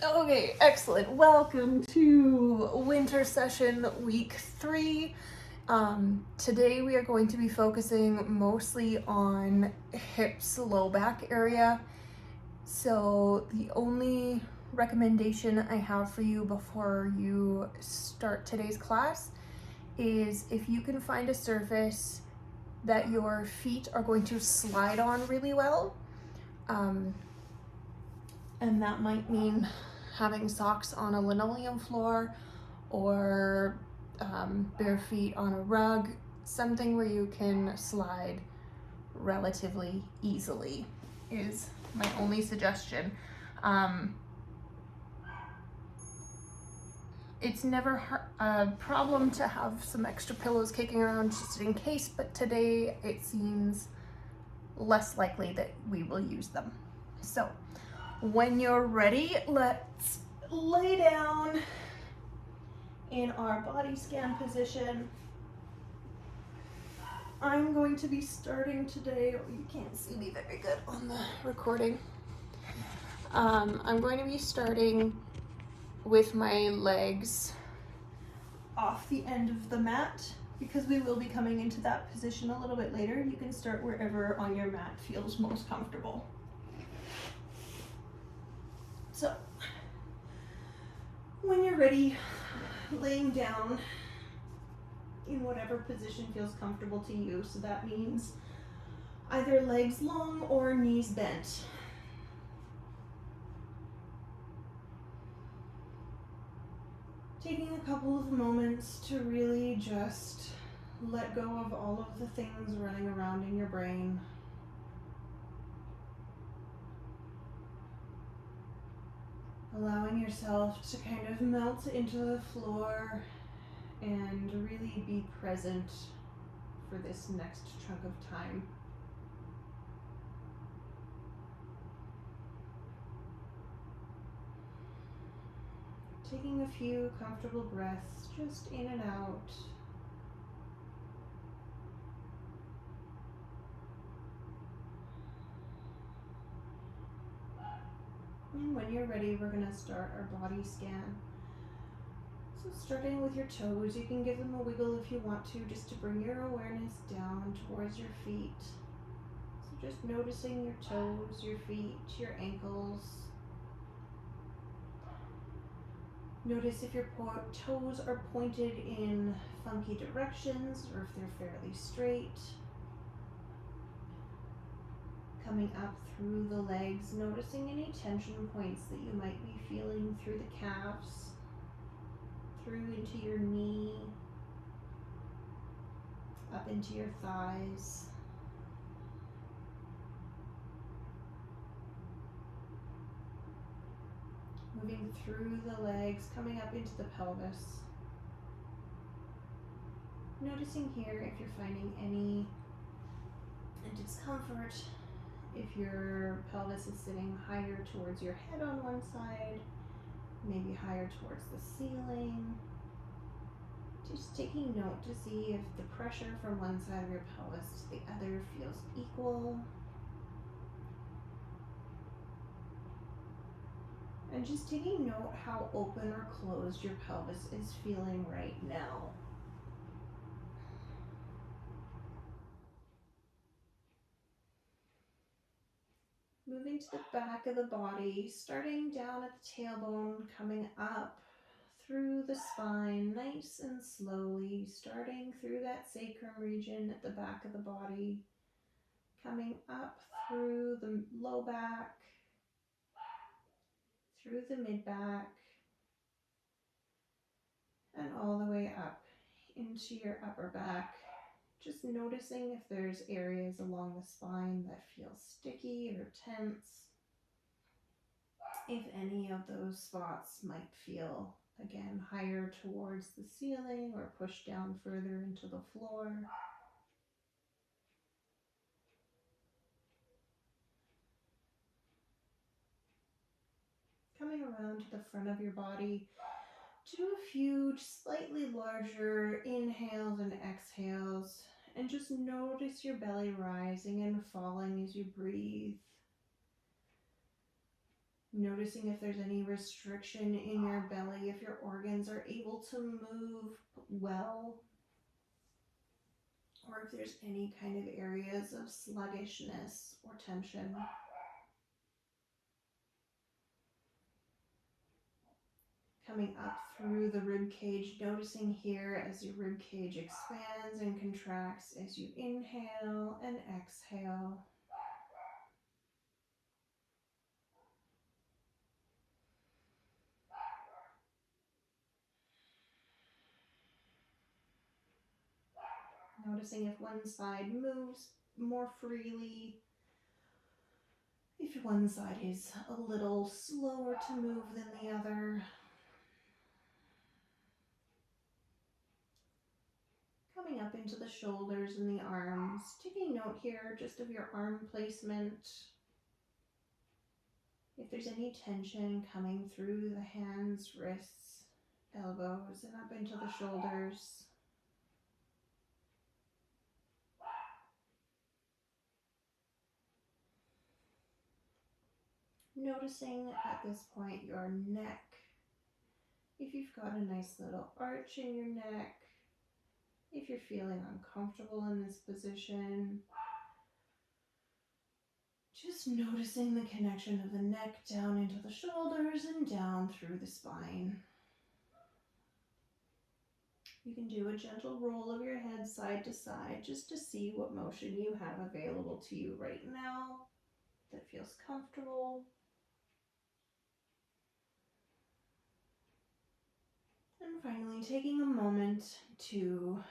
Okay, excellent. Welcome to winter session week 3. Today we are going to be focusing mostly on hips, low back area. So the only recommendation I have for you before you start today's class is if you can find a surface that your feet are going to slide on really well. And that might mean having socks on a linoleum floor or bare feet on a rug, something where you can slide relatively easily is my only suggestion. It's never a problem to have some extra pillows kicking around just in case, but today it seems less likely that we will use them. So when you're ready, let's lay down in our body scan position. I'm going to be starting today, you can't see me very good on the recording. I'm going to be starting with my legs off the end of the mat because we will be coming into that position a little bit later. You can start wherever on your mat feels most comfortable. So, when you're ready, laying down in whatever position feels comfortable to you. So that means either legs long or knees bent. Taking a couple of moments to really just let go of all of the things running around in your brain. Allowing yourself to kind of melt into the floor and really be present for this next chunk of time. Taking a few comfortable breaths just in and out. And when you're ready, we're going to start our body scan. So starting with your toes, you can give them a wiggle if you want to, just to bring your awareness down towards your feet. So just noticing your toes, your feet, your ankles. Notice if your toes are pointed in funky directions or if they're fairly straight. Coming up through the legs, noticing any tension points that you might be feeling through the calves, through into your knee, up into your thighs. Moving through the legs, coming up into the pelvis. Noticing here if you're finding any discomfort, if your pelvis is sitting higher towards your head on one side, maybe higher towards the ceiling. Just taking note to see if the pressure from one side of your pelvis to the other feels equal. And just taking note how open or closed your pelvis is feeling right now. Moving to the back of the body, starting down at the tailbone, coming up through the spine, nice and slowly, starting through that sacrum region at the back of the body, coming up through the low back, through the mid back, and all the way up into your upper back. Just noticing if there's areas along the spine that feel sticky or tense. If any of those spots might feel, again, higher towards the ceiling or pushed down further into the floor. Coming around to the front of your body, do a few slightly larger inhales and exhales, and just notice your belly rising and falling as you breathe. Noticing if there's any restriction in your belly, if your organs are able to move well, or if there's any kind of areas of sluggishness or tension. Coming up through the rib cage, noticing here as your rib cage expands and contracts as you inhale and exhale. Noticing if one side moves more freely, if one side is a little slower to move than the other. Coming up into the shoulders and the arms, taking note here just of your arm placement. If there's any tension coming through the hands, wrists, elbows, and up into the shoulders. Noticing at this point your neck. If you've got a nice little arch in your neck, if you're feeling uncomfortable in this position, just noticing the connection of the neck down into the shoulders and down through the spine. You can do a gentle roll of your head side to side just to see what motion you have available to you right now that feels comfortable. And finally, taking a moment to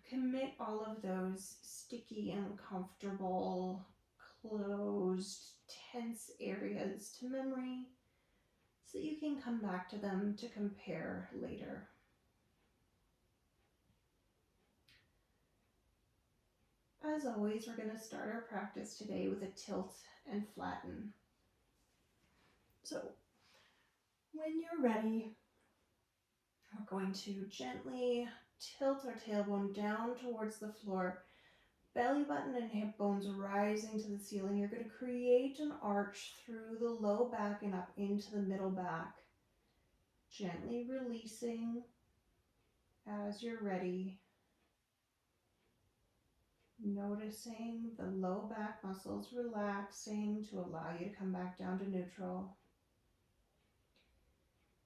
commit all of those sticky, uncomfortable, closed, tense areas to memory so that you can come back to them to compare later. As always, we're going to start our practice today with a tilt and flatten. So, when you're ready, we're going to gently tilt our tailbone down towards the floor, belly button and hip bones rising to the ceiling. You're going to create an arch through the low back and up into the middle back, gently releasing as you're ready. Noticing the low back muscles relaxing to allow you to come back down to neutral.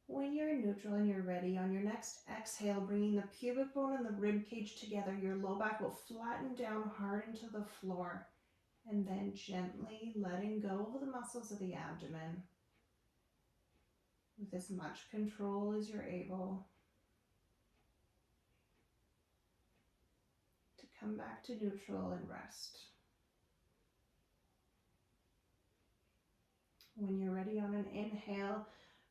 When you're in neutral and you're ready, on your next exhale, bringing the pubic bone and the rib cage together, your low back will flatten down hard into the floor, and then gently letting go of the muscles of the abdomen with as much control as you're able to come back to neutral and rest. When you're ready, on an inhale,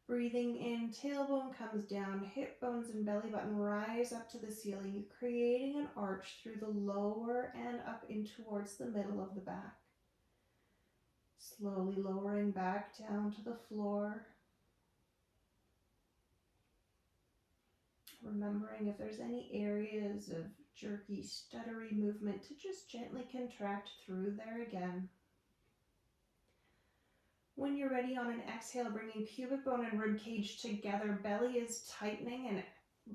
breathing in, tailbone comes down, hip bones and belly button rise up to the ceiling, creating an arch through the lower and up in towards the middle of the back. Slowly lowering back down to the floor. Remembering if there's any areas of jerky, stuttery movement to just gently contract through there again. When you're ready, on an exhale, bringing pubic bone and rib cage together, belly is tightening and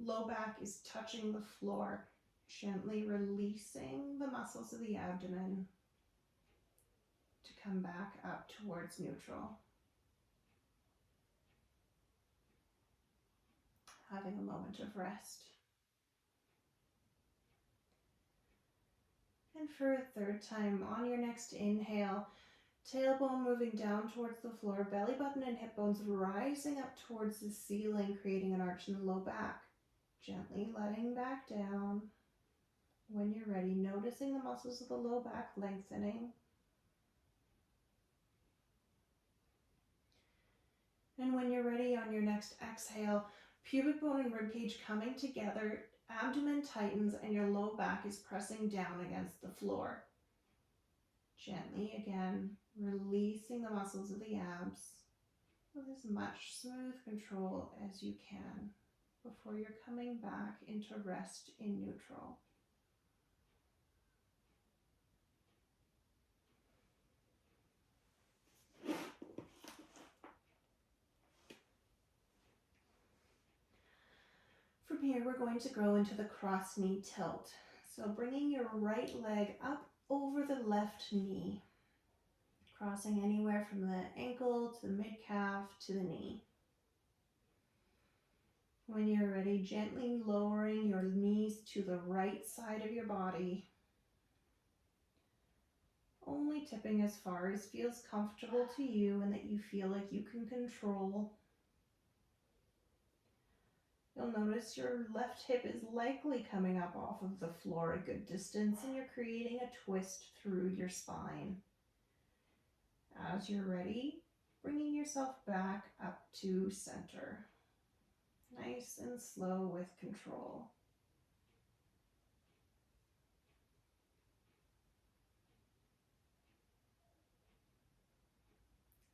low back is touching the floor, gently releasing the muscles of the abdomen to come back up towards neutral. Having a moment of rest. And for a third time, on your next inhale, tailbone moving down towards the floor, belly button and hip bones rising up towards the ceiling, creating an arch in the low back. Gently letting back down. When you're ready, noticing the muscles of the low back lengthening. And when you're ready, on your next exhale, pubic bone and ribcage coming together, abdomen tightens and your low back is pressing down against the floor. Gently again, releasing the muscles of the abs with as much smooth control as you can before you're coming back into rest in neutral. here, we're going to go into the cross knee tilt. So bringing your right leg up over the left knee, crossing anywhere from the ankle to the mid-calf to the knee. When you're ready, gently lowering your knees to the right side of your body, only tipping as far as feels comfortable to you and that you feel like you can control. You'll notice your left hip is likely coming up off of the floor a good distance, and you're creating a twist through your spine. As you're ready, bringing yourself back up to center. Nice and slow with control.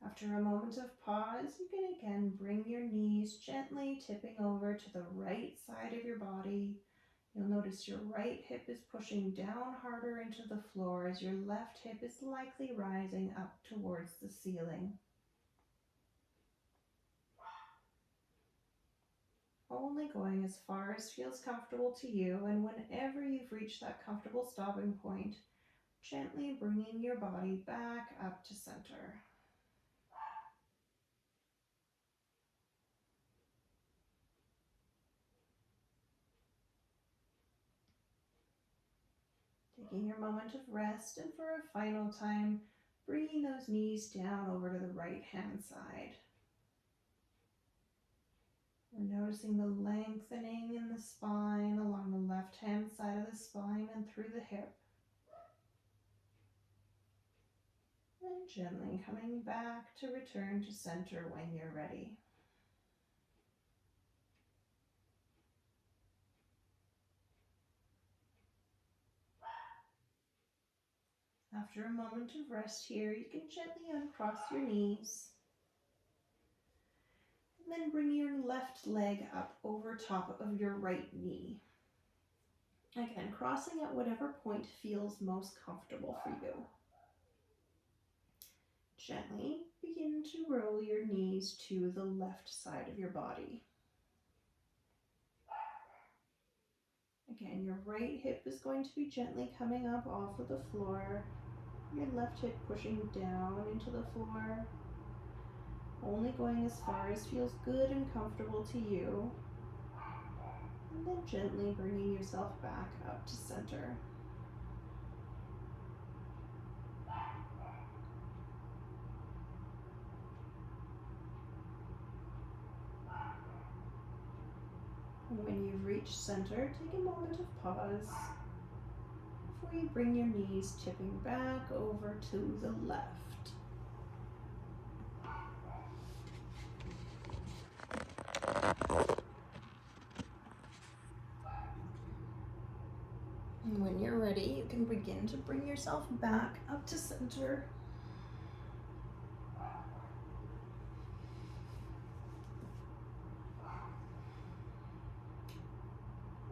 After a moment of pause, you can again bring your knees gently tipping over to the right side of your body. You'll notice your right hip is pushing down harder into the floor as your left hip is likely rising up towards the ceiling. Only going as far as feels comfortable to you, and whenever you've reached that comfortable stopping point, gently bringing your body back up to center. Taking your moment of rest, and for a final time, bringing those knees down over to the right hand side. We're noticing the lengthening in the spine along the left hand side of the spine and through the hip. And gently coming back to return to center when you're ready. After a moment of rest here, you can gently uncross your knees. And then bring your left leg up over top of your right knee. Again, crossing at whatever point feels most comfortable for you. Gently begin to roll your knees to the left side of your body. Again, your right hip is going to be gently coming up off of the floor. Your left hip pushing down into the floor. Only going as far as feels good and comfortable to you. And then gently bringing yourself back up to center. And when you've reached center, take a moment of pause before you bring your knees tipping back over to the left. And when you're ready, you can begin to bring yourself back up to center.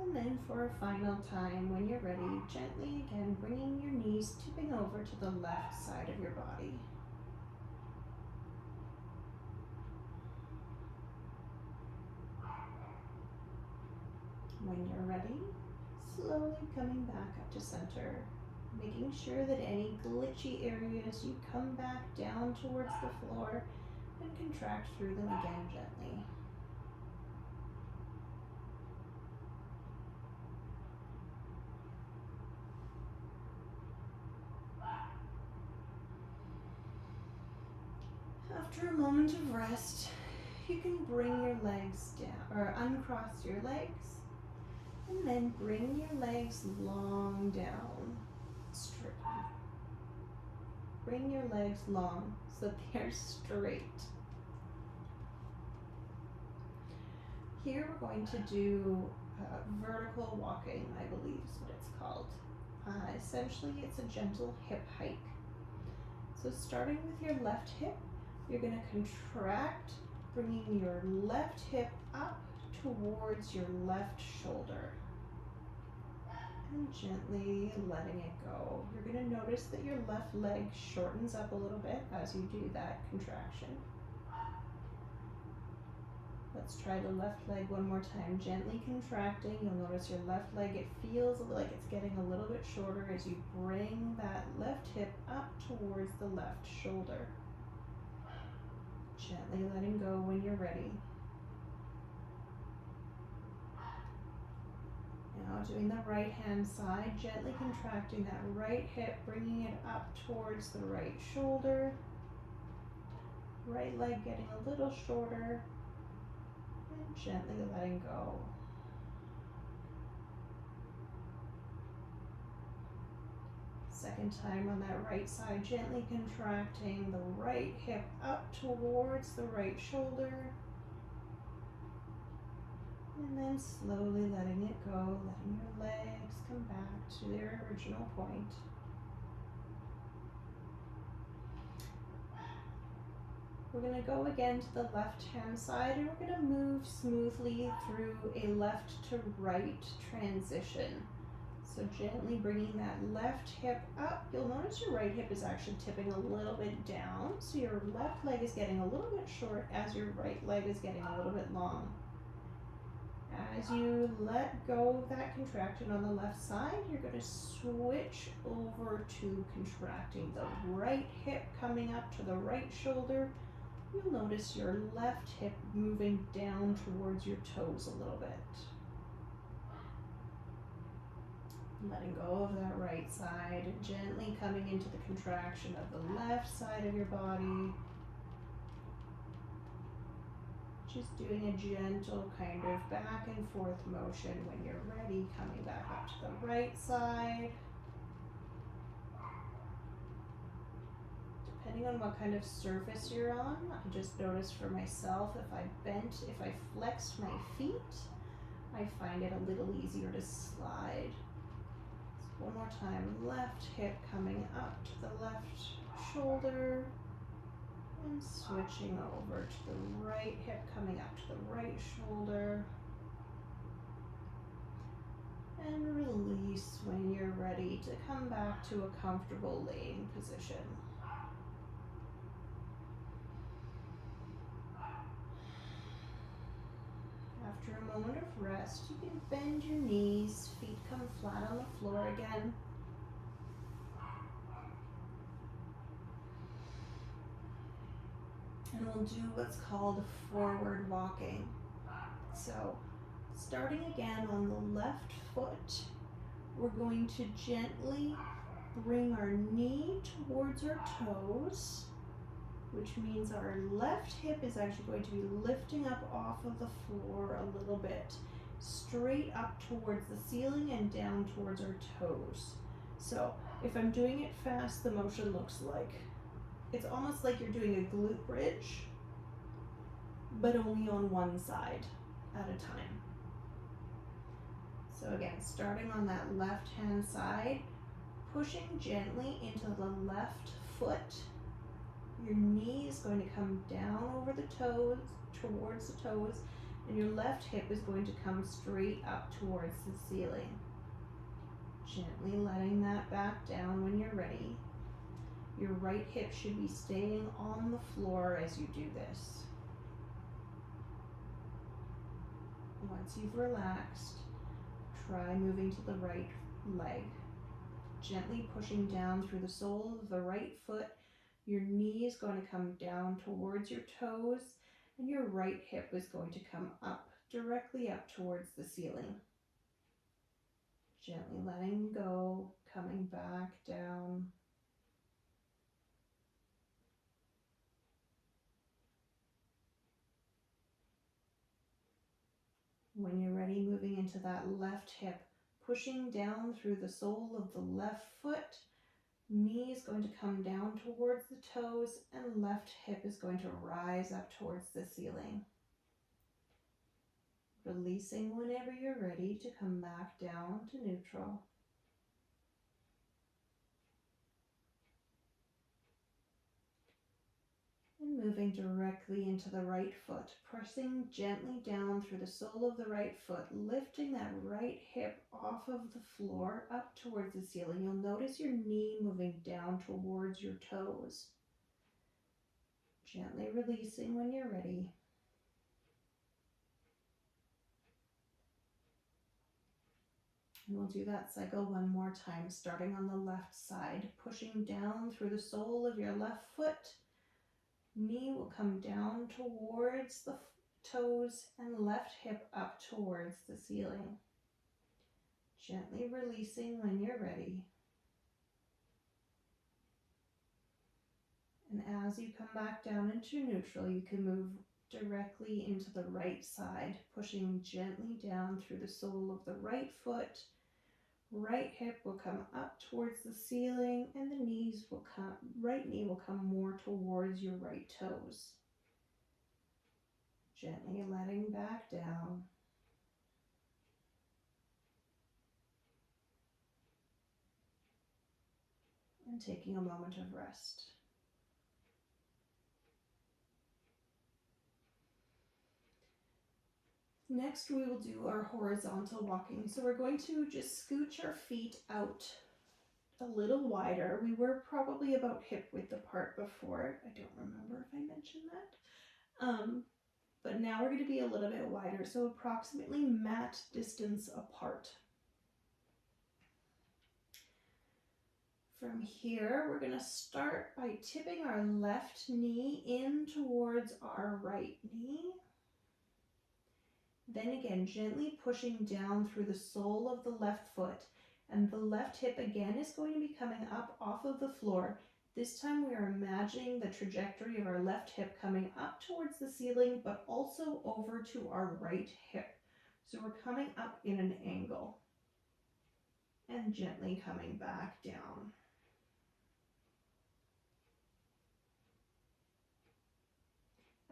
And then for a final time, when you're ready, gently again bringing your knees tipping over to the left side of your body. When you're ready, slowly coming back up to center, making sure that any glitchy areas, you come back down towards the floor and contract through them again gently. After a moment of rest, you can bring your legs down, or uncross your legs, and then bring your legs long down, straight. Bring your legs long so that they're straight. Here we're going to do vertical walking, I believe is what it's called. Essentially, it's a gentle hip hike. So starting with your left hip, you're going to contract, bringing your left hip up towards your left shoulder. And gently letting it go. You're going to notice that your left leg shortens up a little bit as you do that contraction. Let's try the left leg one more time. Gently contracting. You'll notice your left leg, it feels like it's getting a little bit shorter as you bring that left hip up towards the left shoulder. Gently letting go when you're ready. Now doing the right hand side, gently contracting that right hip, bringing it up towards the right shoulder. Right leg getting a little shorter, and gently letting go. Second time on that right side, gently contracting the right hip up towards the right shoulder. And then slowly letting it go, letting your legs come back to their original point. We're going to go again to the left hand side, and we're going to move smoothly through a left to right transition. So gently bringing that left hip up. You'll notice your right hip is actually tipping a little bit down. So your left leg is getting a little bit short as your right leg is getting a little bit long. As you let go of that contraction on the left side, you're going to switch over to contracting the right hip coming up to the right shoulder. You'll notice your left hip moving down towards your toes a little bit. Letting go of that right side, gently coming into the contraction of the left side of your body. Just doing a gentle kind of back and forth motion. When you're ready, coming back up to the right side. Depending on what kind of surface you're on, I just noticed for myself, if I flexed my feet, I find it a little easier to slide. So one more time, left hip coming up to the left shoulder, and switching over to the right hip coming up to the right shoulder. And release when you're ready to come back to a comfortable laying position. After a moment of rest, you can bend your knees, feet come flat on the floor again. And we'll do what's called forward walking. So, starting again on the left foot, we're going to gently bring our knee towards our toes, which means our left hip is actually going to be lifting up off of the floor a little bit, straight up towards the ceiling and down towards our toes. So if I'm doing it fast, the motion looks like, it's almost like you're doing a glute bridge, but only on one side at a time. So again, starting on that left hand side, pushing gently into the left foot. Your knee is going to come down over the toes, towards the toes, and your left hip is going to come straight up towards the ceiling. Gently letting that back down when you're ready. Your right hip should be staying on the floor as you do this. Once you've relaxed, try moving to the right leg. Gently pushing down through the sole of the right foot. Your knee is going to come down towards your toes, and your right hip is going to come up, directly up towards the ceiling. Gently letting go, coming back down. When you're ready, moving into that left hip, pushing down through the sole of the left foot. Knee is going to come down towards the toes, and left hip is going to rise up towards the ceiling. Releasing whenever you're ready to come back down to neutral. And moving directly into the right foot, pressing gently down through the sole of the right foot, lifting that right hip off of the floor up towards the ceiling. You'll notice your knee moving down towards your toes. Gently releasing when you're ready. And we'll do that cycle one more time, starting on the left side, pushing down through the sole of your left foot. Knee will come down towards the toes and left hip up towards the ceiling. Gently releasing when you're ready. And as you come back down into neutral, you can move directly into the right side, pushing gently down through the sole of the right foot. Right hip will come up towards the ceiling, and the right knee will come more towards your right toes. Gently letting back down. And taking a moment of rest. Next, we will do our horizontal walking. So we're going to just scooch our feet out a little wider. We were probably about hip width apart before. I don't remember if I mentioned that. But now we're going to be a little bit wider, so approximately mat distance apart. From here, we're going to start by tipping our left knee in towards our right knee. Then again, gently pushing down through the sole of the left foot, and the left hip again is going to be coming up off of the floor. This time we are imagining the trajectory of our left hip coming up towards the ceiling, but also over to our right hip. So we're coming up in an angle and gently coming back down.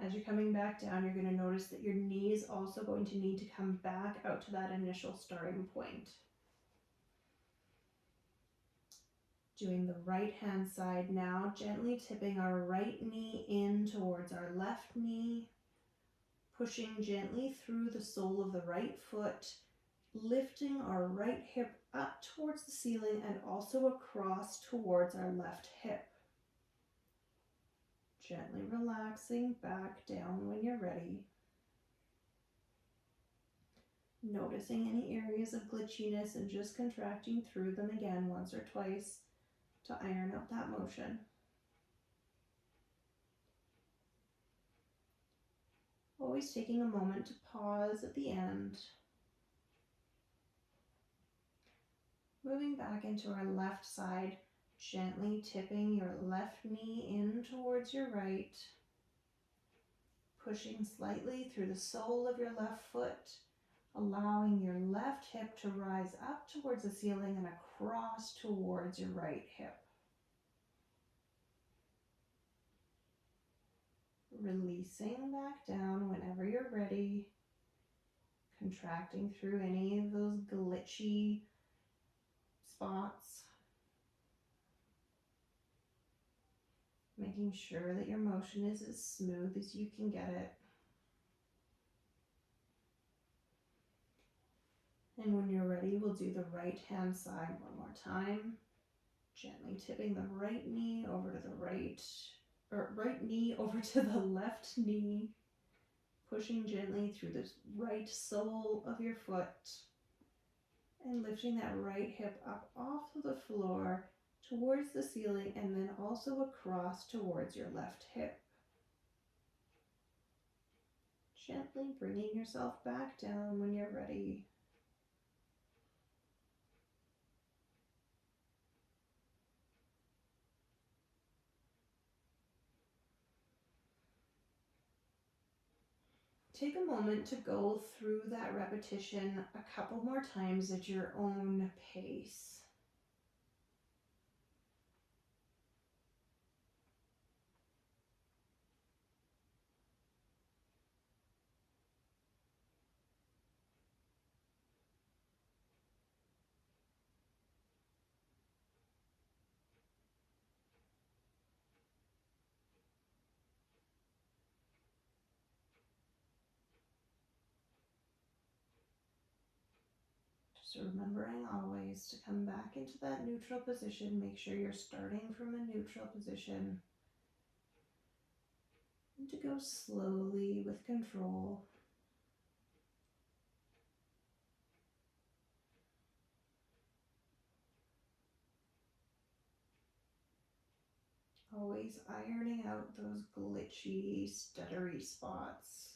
As you're coming back down, you're going to notice that your knee is also going to need to come back out to that initial starting point. Doing the right hand side now, gently tipping our right knee in towards our left knee, pushing gently through the sole of the right foot, lifting our right hip up towards the ceiling and also across towards our left hip. Gently relaxing back down when you're ready. Noticing any areas of glitchiness and just contracting through them again once or twice to iron out that motion. Always taking a moment to pause at the end. Moving back into our left side, gently tipping your left knee in towards your right, pushing slightly through the sole of your left foot, allowing your left hip to rise up towards the ceiling and across towards your right hip. Releasing back down whenever you're ready, contracting through any of those glitchy spots. Making sure that your motion is as smooth as you can get it. And when you're ready, we'll do the right hand side one more time. Gently tipping the right knee over to the right knee over to the left knee. Pushing gently through the right sole of your foot. And lifting that right hip up off of the floor towards the ceiling and then also across towards your left hip. Gently bringing yourself back down when you're ready. Take a moment to go through that repetition a couple more times at your own pace. So remembering always to come back into that neutral position. Make sure you're starting from a neutral position. And to go slowly with control. Always ironing out those glitchy, stuttery spots.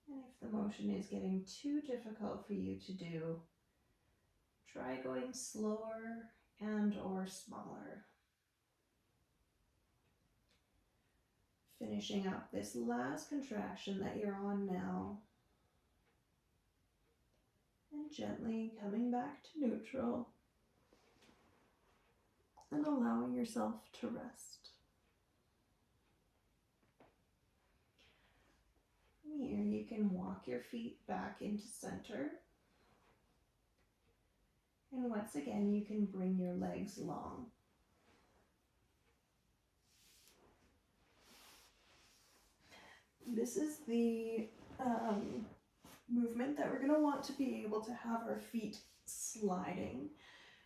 And if the motion is getting too difficult for you to do, try going slower and or smaller. Finishing up this last contraction that you're on now. And gently coming back to neutral and allowing yourself to rest. Here you can walk your feet back into center. And once again, you can bring your legs long. This is the movement that we're going to want to be able to have our feet sliding.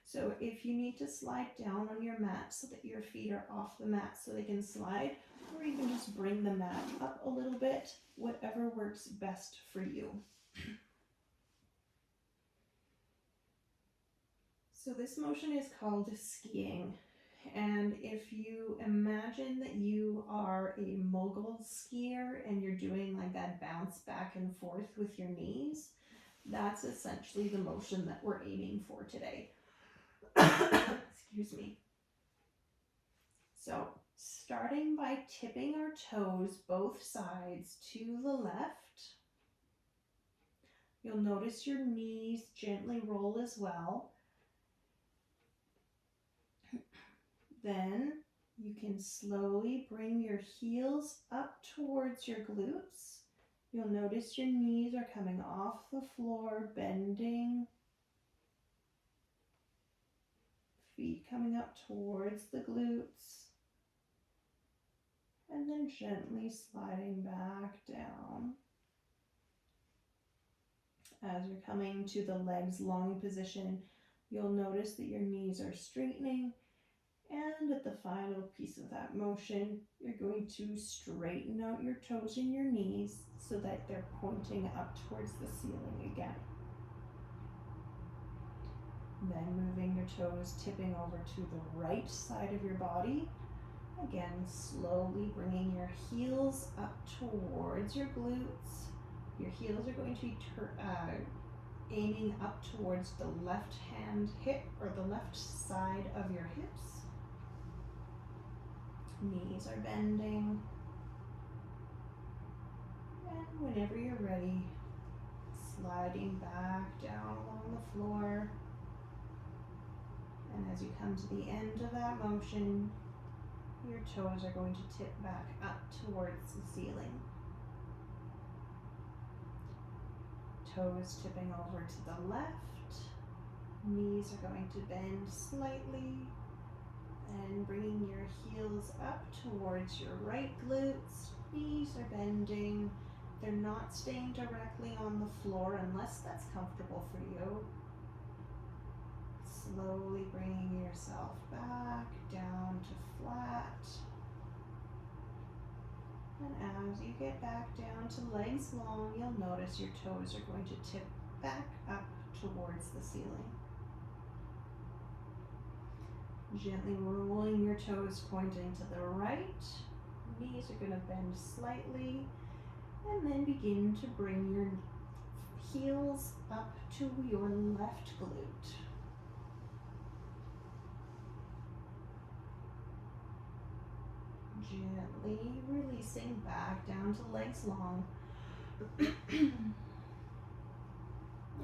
So if you need to slide down on your mat so that your feet are off the mat so they can slide, or even just bring the mat up a little bit, whatever works best for you. So this motion is called skiing. And if you imagine that you are a mogul skier and you're doing like that bounce back and forth with your knees, that's essentially the motion that we're aiming for today. Excuse me. So starting by tipping our toes both sides to the left, you'll notice your knees gently roll as well. Then you can slowly bring your heels up towards your glutes. You'll notice your knees are coming off the floor, bending. Feet coming up towards the glutes. And then gently sliding back down. As you're coming to the legs long position, you'll notice that your knees are straightening. And at the final piece of that motion, you're going to straighten out your toes and your knees so that they're pointing up towards the ceiling again. Then moving your toes, tipping over to the right side of your body. Again, slowly bringing your heels up towards your glutes. Your heels are going to be aiming up towards the left hand hip or the left side of your hips. Knees are bending. And whenever you're ready, sliding back down along the floor. And as you come to the end of that motion, your toes are going to tip back up towards the ceiling. Toes tipping over to the left. Knees are going to bend slightly. And bringing your heels up towards your right glutes. Knees are bending. They're not staying directly on the floor unless that's comfortable for you. Slowly bringing yourself back down to flat. And as you get back down to legs long, you'll notice your toes are going to tip back up towards the ceiling. Gently rolling your toes pointing to the right. Knees are going to bend slightly. And then begin to bring your heels up to your left glute. Gently releasing back down to legs long.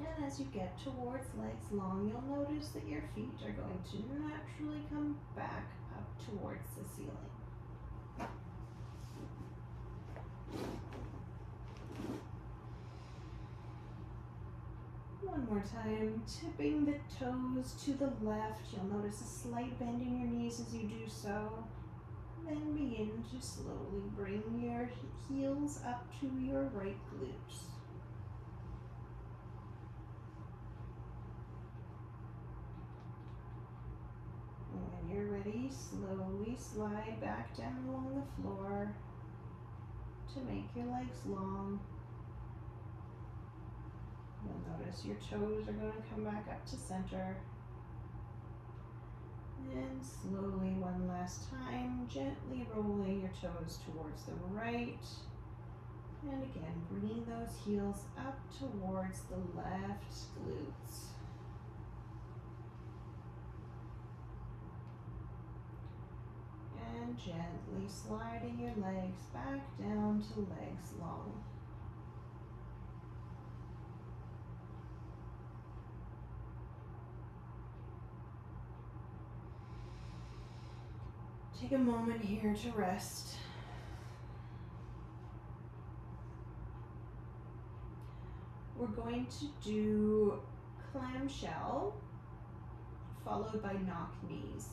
And as you get towards legs long, you'll notice that your feet are going to naturally come back up towards the ceiling. One more time, tipping the toes to the left. You'll notice a slight bend in your knees as you do so. Then begin to slowly bring your heels up to your right glutes. When you're ready, slowly slide back down along the floor to make your legs long. Notice your toes are going to come back up to center. And slowly, one last time, gently rolling your toes towards the right. And again, bringing those heels up towards the left glutes. And gently sliding your legs back down to legs long. Take a moment here to rest. We're going to do clamshell followed by knock knees.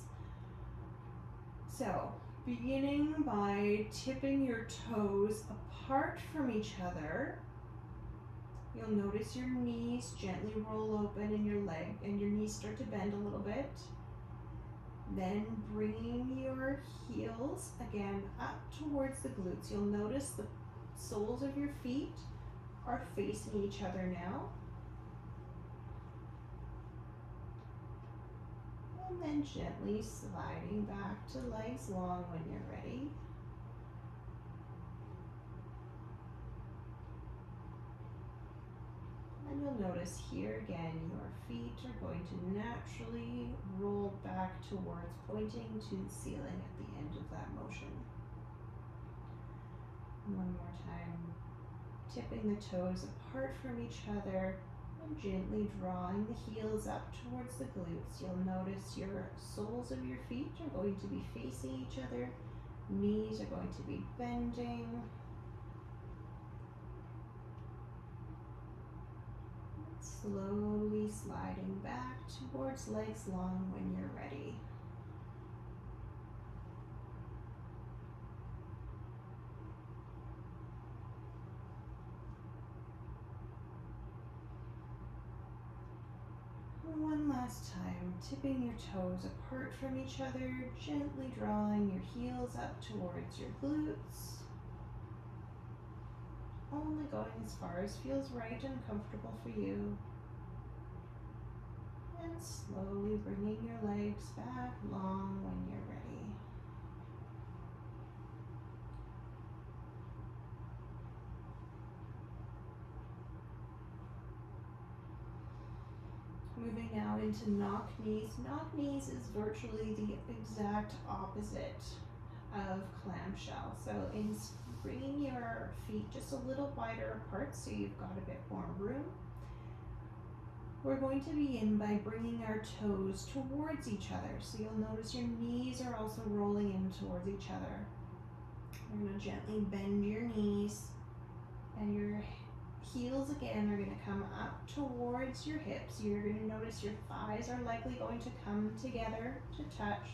So, beginning by tipping your toes apart from each other, you'll notice your knees gently roll open in your leg and your knees start to bend a little bit. Then bringing your heels again up towards the glutes. You'll notice the soles of your feet are facing each other now. And then gently sliding back to legs long when you're ready. And you'll notice here again, your feet are going to naturally roll back towards pointing to the ceiling at the end of that motion. One more time, tipping the toes apart from each other and gently drawing the heels up towards the glutes. You'll notice your soles of your feet are going to be facing each other, knees are going to be bending. Slowly sliding back towards legs long when you're ready. One last time, tipping your toes apart from each other, gently drawing your heels up towards your glutes. Only going as far as feels right and comfortable for you. And slowly bringing your legs back long when you're ready. Moving now into knock knees. Knock knees is virtually the exact opposite of clamshell. So in bringing your feet just a little wider apart so you've got a bit more room, we're going to begin by bringing our toes towards each other. So you'll notice your knees are also rolling in towards each other. You're going to gently bend your knees and your heels again are going to come up towards your hips. You're going to notice your thighs are likely going to come together to touch.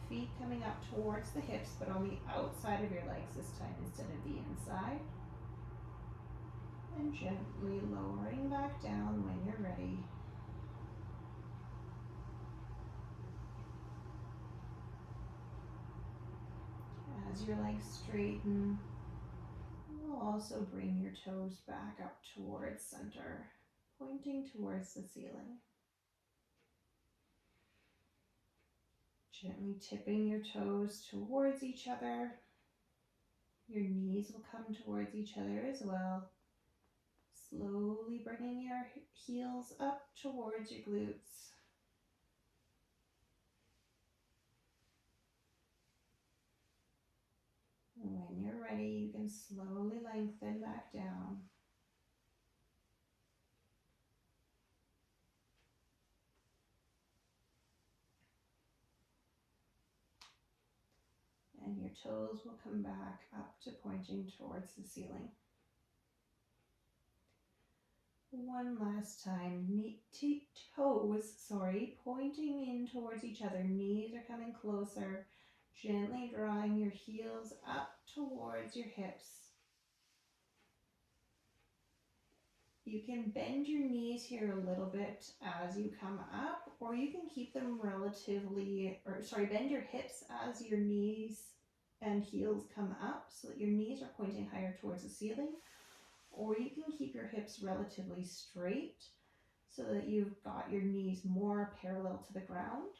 Feet coming up towards the hips, but on the outside of your legs this time instead of the inside. And gently lowering back down when you're ready. As your legs straighten, you'll also bring your toes back up towards center, pointing towards the ceiling. Gently tipping your toes towards each other. Your knees will come towards each other as well. Slowly bringing your heels up towards your glutes. When you're ready, you can slowly lengthen back down. And your toes will come back up to pointing towards the ceiling. One last time, toes, pointing in towards each other. Knees are coming closer. Gently drawing your heels up towards your hips. You can bend your knees here a little bit as you come up, or you can keep them bend your hips as your knees and heels come up so that your knees are pointing higher towards the ceiling. or you can keep your hips relatively straight so that you've got your knees more parallel to the ground.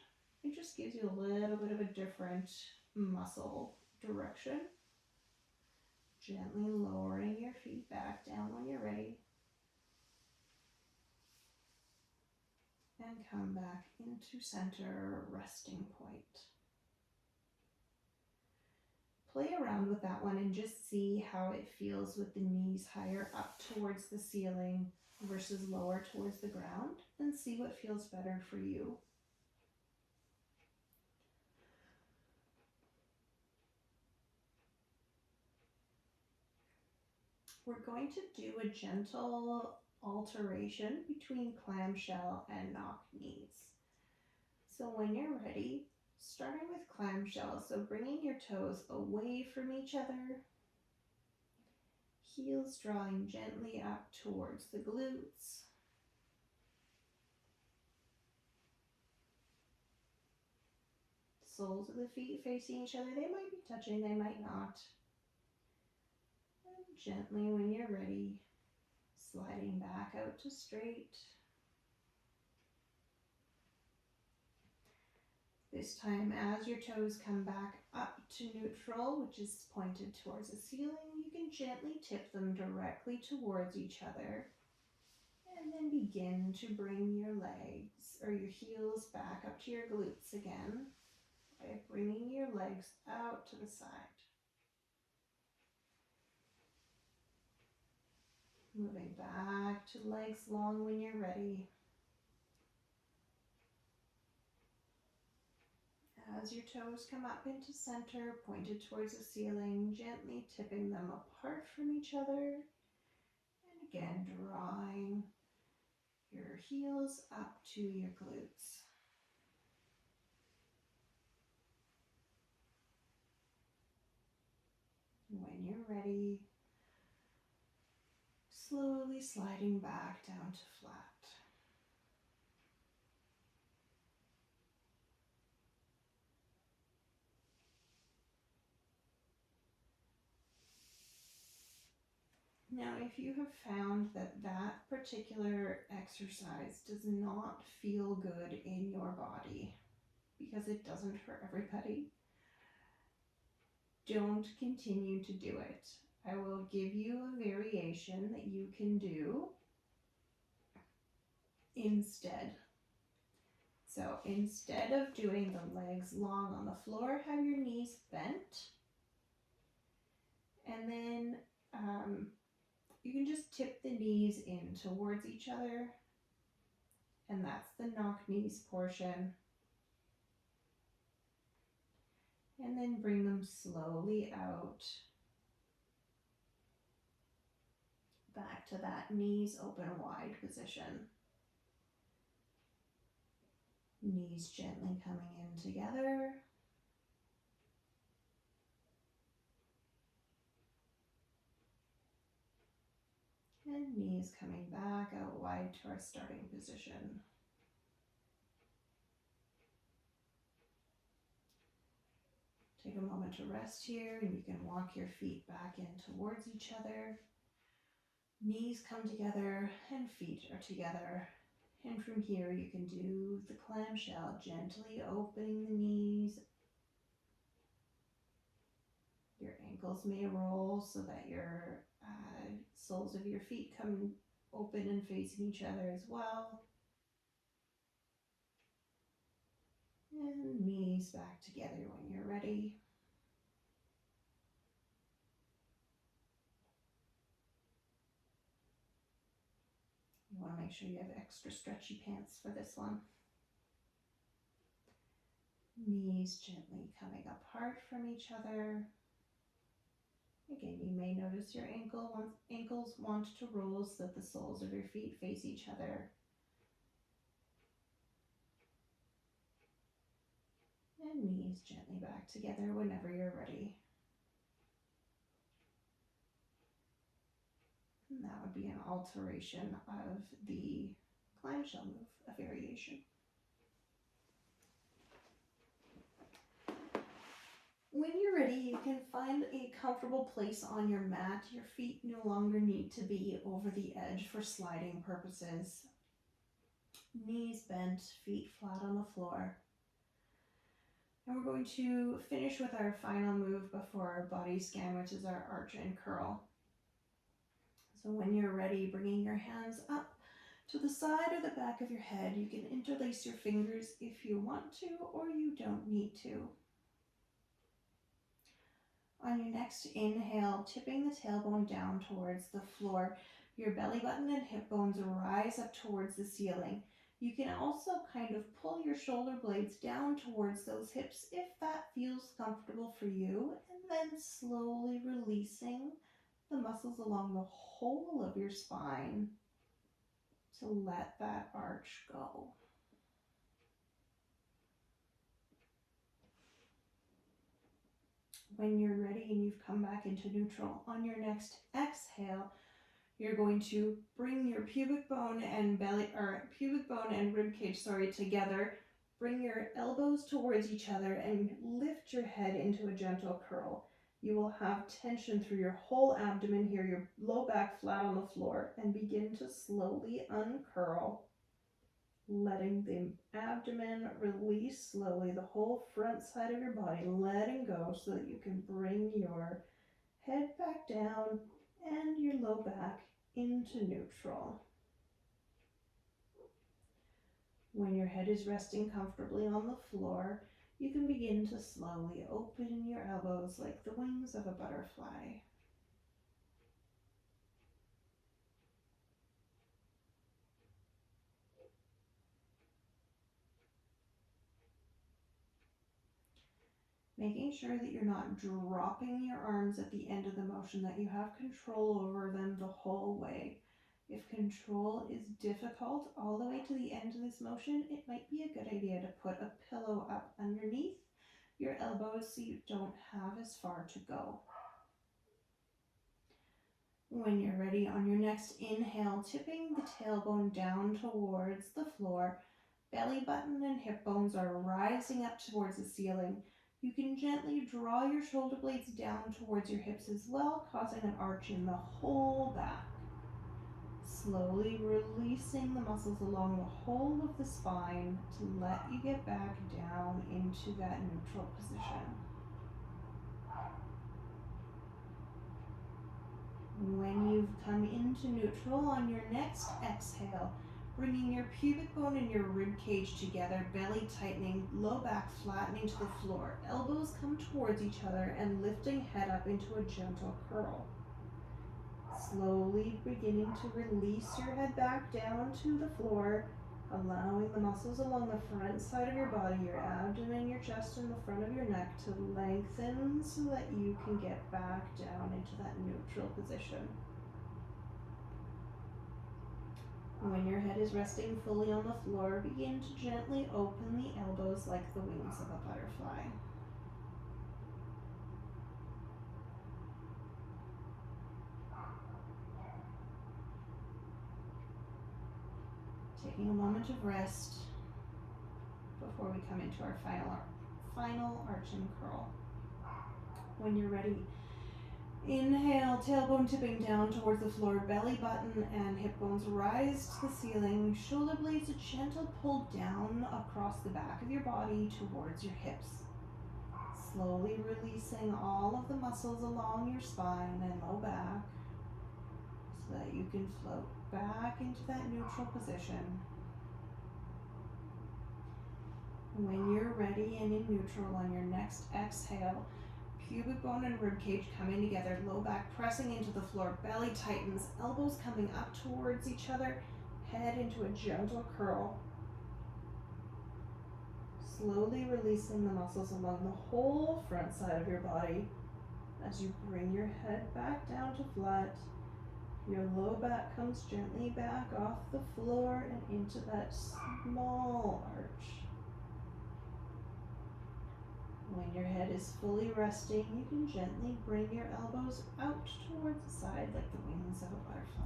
It just gives you a little bit of a different muscle direction. Gently lowering your feet back down when you're ready. And come back into center, resting point. Play around with that one and just see how it feels with the knees higher up towards the ceiling versus lower towards the ground, and see what feels better for you. We're going to do a gentle alteration between clamshell and knock knees. So when you're ready, starting with clamshell, so bringing your toes away from each other, heels drawing gently up towards the glutes. Soles of the feet facing each other. They might be touching, they might not. And gently, when you're ready, sliding back out to straight. This time, as your toes come back up to neutral, which is pointed towards the ceiling, you can gently tip them directly towards each other. And then begin to bring your legs or your heels back up to your glutes again by bringing your legs out to the side. Moving back to legs long when you're ready. As your toes come up into center, pointed towards the ceiling, gently tipping them apart from each other. And again, drawing your heels up to your glutes. When you're ready, slowly sliding back down to flat. Now, if you have found that that particular exercise does not feel good in your body, because it doesn't for everybody, don't continue to do it. I will give you a variation that you can do instead. So instead of doing the legs long on the floor, have your knees bent. And then you can just tip the knees in towards each other. And that's the knock knees portion. And then bring them slowly out. Back to that knees open wide position. Knees gently coming in together. And knees coming back out wide to our starting position. Take a moment to rest here, and you can walk your feet back in towards each other. Knees come together and feet are together. And from here you can do the clamshell, gently opening the knees. Your ankles may roll so that your soles of your feet come open and facing each other as well. And knees back together when you're ready. You want to make sure you have extra stretchy pants for this one. Knees gently coming apart from each other. Again, you may notice your ankles want to roll so that the soles of your feet face each other. And knees gently back together whenever you're ready. And that would be an alteration of the clamshell move, a variation. When you're ready, you can find a comfortable place on your mat. Your feet no longer need to be over the edge for sliding purposes. Knees bent, feet flat on the floor. And we're going to finish with our final move before our body scan, which is our arch and curl. So when you're ready, bringing your hands up to the side or the back of your head, you can interlace your fingers if you want to, or you don't need to. On your next inhale, tipping the tailbone down towards the floor, your belly button and hip bones rise up towards the ceiling. You can also kind of pull your shoulder blades down towards those hips if that feels comfortable for you, and then slowly releasing the muscles along the whole of your spine to let that arch go. When you're ready and you've come back into neutral, on your next exhale, you're going to bring your pubic bone and rib cage, together. Bring your elbows towards each other and lift your head into a gentle curl. You will have tension through your whole abdomen here, your low back flat on the floor, and begin to slowly uncurl, letting the abdomen release slowly, the whole front side of your body letting go so that you can bring your head back down and your low back into neutral. When your head is resting comfortably on the floor, you can begin to slowly open your elbows like the wings of a butterfly. Making sure that you're not dropping your arms at the end of the motion, that you have control over them the whole way. If control is difficult all the way to the end of this motion, it might be a good idea to put a pillow up underneath your elbows so you don't have as far to go. When you're ready, on your next inhale, tipping the tailbone down towards the floor, belly button and hip bones are rising up towards the ceiling. You can gently draw your shoulder blades down towards your hips as well, causing an arch in the whole back. Slowly releasing the muscles along the whole of the spine to let you get back down into that neutral position. When you've come into neutral, on your next exhale, bringing your pubic bone and your rib cage together, belly tightening, low back flattening to the floor, elbows come towards each other and lifting head up into a gentle curl. Slowly beginning to release your head back down to the floor, allowing the muscles along the front side of your body, your abdomen, your chest, and the front of your neck to lengthen so that you can get back down into that neutral position. When your head is resting fully on the floor, begin to gently open the elbows like the wings of a butterfly. Taking a moment of rest before we come into our final arch and curl. When you're ready, inhale, tailbone tipping down towards the floor, belly button and hip bones rise to the ceiling, shoulder blades a gentle pull down across the back of your body towards your hips. Slowly releasing all of the muscles along your spine and low back so that you can float back into that neutral position. When you're ready and in neutral, on your next exhale, pubic bone and rib cage coming together, low back pressing into the floor, belly tightens, elbows coming up towards each other, head into a gentle curl. Slowly releasing the muscles along the whole front side of your body as you bring your head back down to flat. Your low back comes gently back off the floor and into that small arch. When your head is fully resting, you can gently bring your elbows out towards the side like the wings of a butterfly.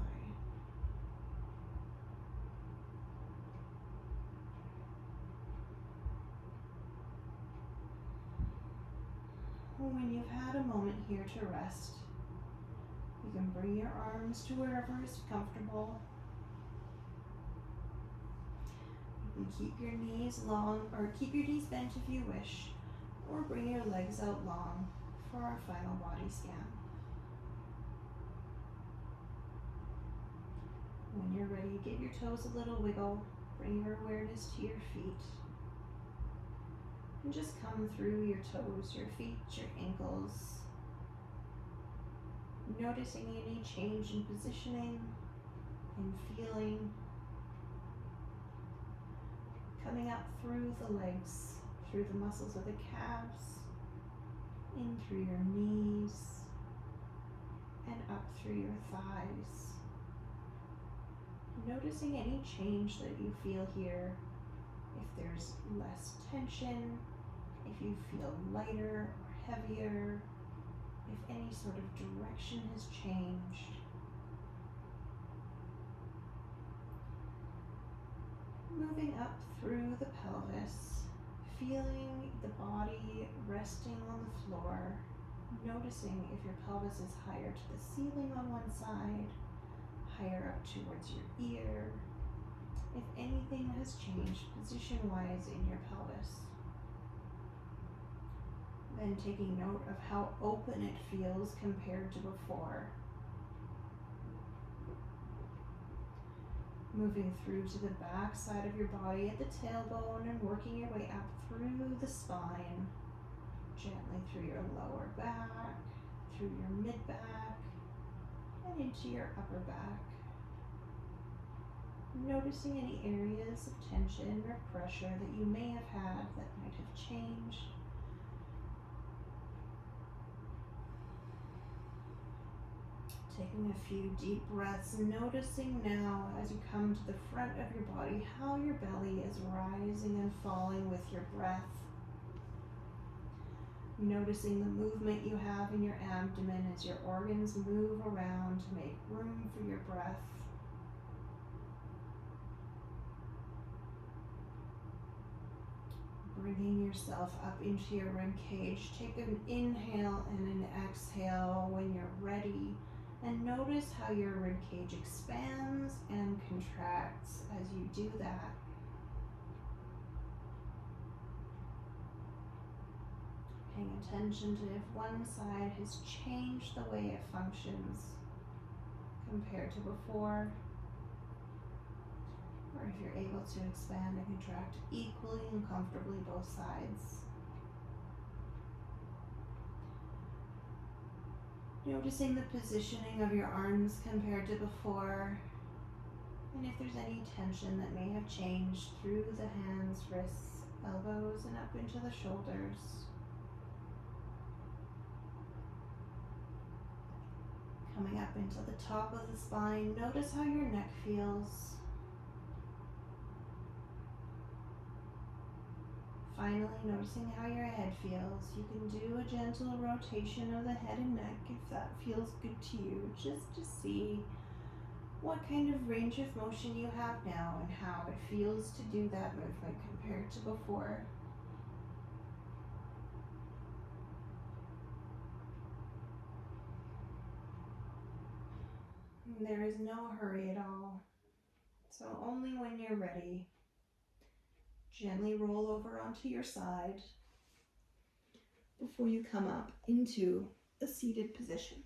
When you've had a moment here to rest, you can bring your arms to wherever is comfortable. You can keep your knees long, or keep your knees bent if you wish, or bring your legs out long for our final body scan. When you're ready, give your toes a little wiggle, bring your awareness to your feet, and just come through your toes, your feet, your ankles, noticing any change in positioning and feeling, coming up through the legs, through the muscles of the calves, in through your knees, and up through your thighs. Noticing any change that you feel here, if there's less tension, if you feel lighter or heavier, if any sort of direction has changed. Moving up through the pelvis, feeling the body resting on the floor, noticing if your pelvis is higher to the ceiling on one side, higher up towards your ear, if anything has changed position-wise in your pelvis. Then taking note of how open it feels compared to before. Moving through to the back side of your body at the tailbone and working your way up through the spine, gently through your lower back, through your mid-back, and into your upper back. Noticing any areas of tension or pressure that you may have had that might have changed. Taking a few deep breaths and noticing now as you come to the front of your body how your belly is rising and falling with your breath. Noticing the movement you have in your abdomen as your organs move around to make room for your breath. Bringing yourself up into your rib cage. Take an inhale and an exhale when you're ready. And notice how your rib cage expands and contracts as you do that. Paying attention to if one side has changed the way it functions compared to before, or if you're able to expand and contract equally and comfortably both sides. Noticing the positioning of your arms compared to before, and if there's any tension that may have changed through the hands, wrists, elbows, and up into the shoulders. Coming up into the top of the spine, notice how your neck feels. Finally, noticing how your head feels. You can do a gentle rotation of the head and neck if that feels good to you, just to see what kind of range of motion you have now and how it feels to do that movement compared to before. And there is no hurry at all, so only when you're ready. Gently roll over onto your side before you come up into a seated position.